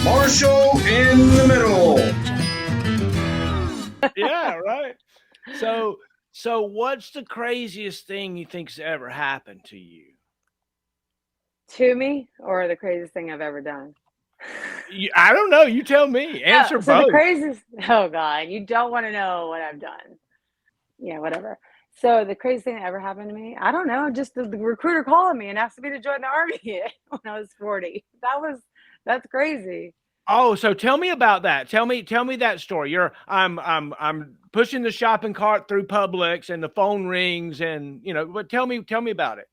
Marshall in the middle. Yeah, right. So so what's the craziest thing you think's ever happened to you? To me, or the craziest thing I've ever done? I don't know. You tell me. Answer So the both. craziest, oh God, you don't want to know what I've done. Yeah, whatever. So the craziest thing that ever happened to me, I don't know, just the recruiter calling me and asking me to join the army when I was 40. That's crazy. Oh, so tell me about that. Tell me that story. I'm pushing the shopping cart through Publix and the phone rings and but tell me about it.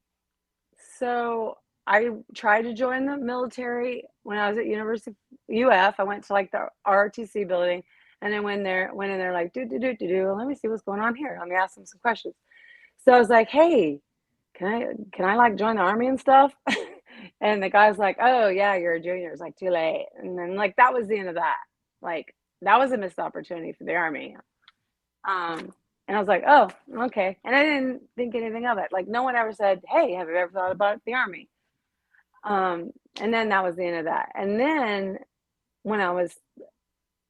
So I tried to join the military when I was at University UF. I went to like the ROTC building, and then went in there like do. Let me see what's going on here. Let me ask them some questions. So I was like, hey, can I like join the army and stuff? And the guy's like, oh yeah, you're a junior. It's like too late. And then like that was the end of that. Like that was a missed opportunity for the army. Um, and I was like, oh, okay. And I didn't think anything of it. Like no one ever said, hey, have you ever thought about the army? And then that was the end of that. And then when I was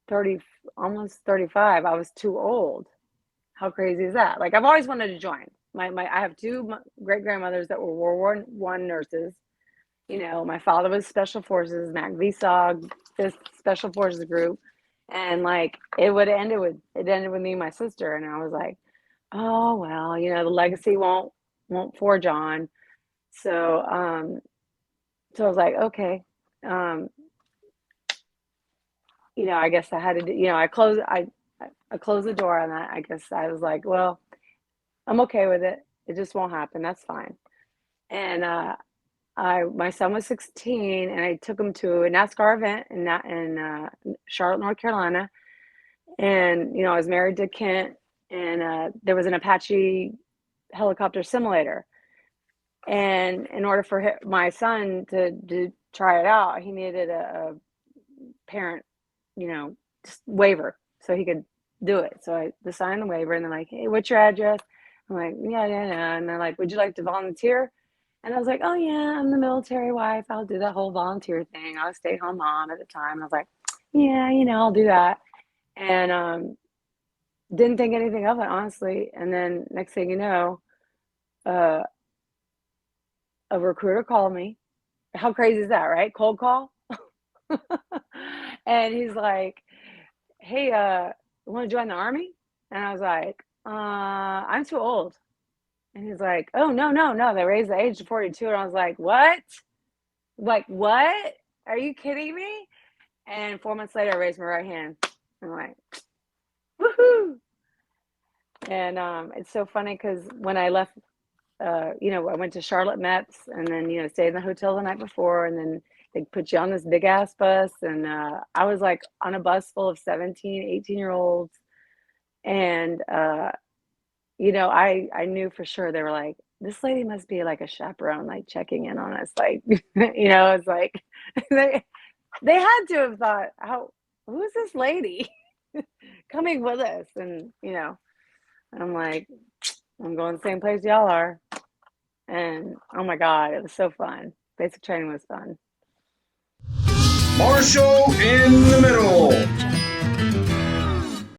30, almost 35, I was too old. How crazy is that? Like I've always wanted to join. I have two great grandmothers that were World War One nurses. You know, my father was Special Forces, Mac VSOG, this Special Forces group, and like it ended with me and my sister, and I was like, oh well, the legacy won't forge on. So so I was like, okay, um, I guess I had to do, I closed the door on that. I guess I was like, well, I'm okay with it. It just won't happen. That's fine. And my son was 16, and I took him to a NASCAR event in Charlotte, North Carolina. And I was married to Kent, and there was an Apache helicopter simulator. And in order for my son to try it out, he needed a parent, waiver so he could do it. So I signed the waiver, and they're like, hey, what's your address? I'm like, yeah, yeah, yeah. And they're like, would you like to volunteer? And I was like, oh, yeah, I'm the military wife. I'll do that whole volunteer thing. I was a stay-at-home mom at the time. And I was like, yeah, I'll do that. And didn't think anything of it, honestly. And then next thing you know, uh, a recruiter called me. How crazy is that, right? Cold call. And he's like, hey, you want to join the army? And I was like, I'm too old. And he's like, oh, no, no, no. They raised the age to 42. And I was like, what? Like, what? Are you kidding me? And 4 months later, I raised my right hand. I'm like, woohoo. And it's so funny because when I left, I went to Charlotte Mets and then, stayed in the hotel the night before. And then they put you on this big ass bus. And I was like on a bus full of 17, 18-year-olds. And, I knew for sure they were like, this lady must be like a chaperone, like checking in on us. Like, it's like they had to have thought, who's this lady coming with us? And, I'm like, I'm going the same place y'all are. And oh my God, it was so fun. Basic training was fun. Marshall in the middle.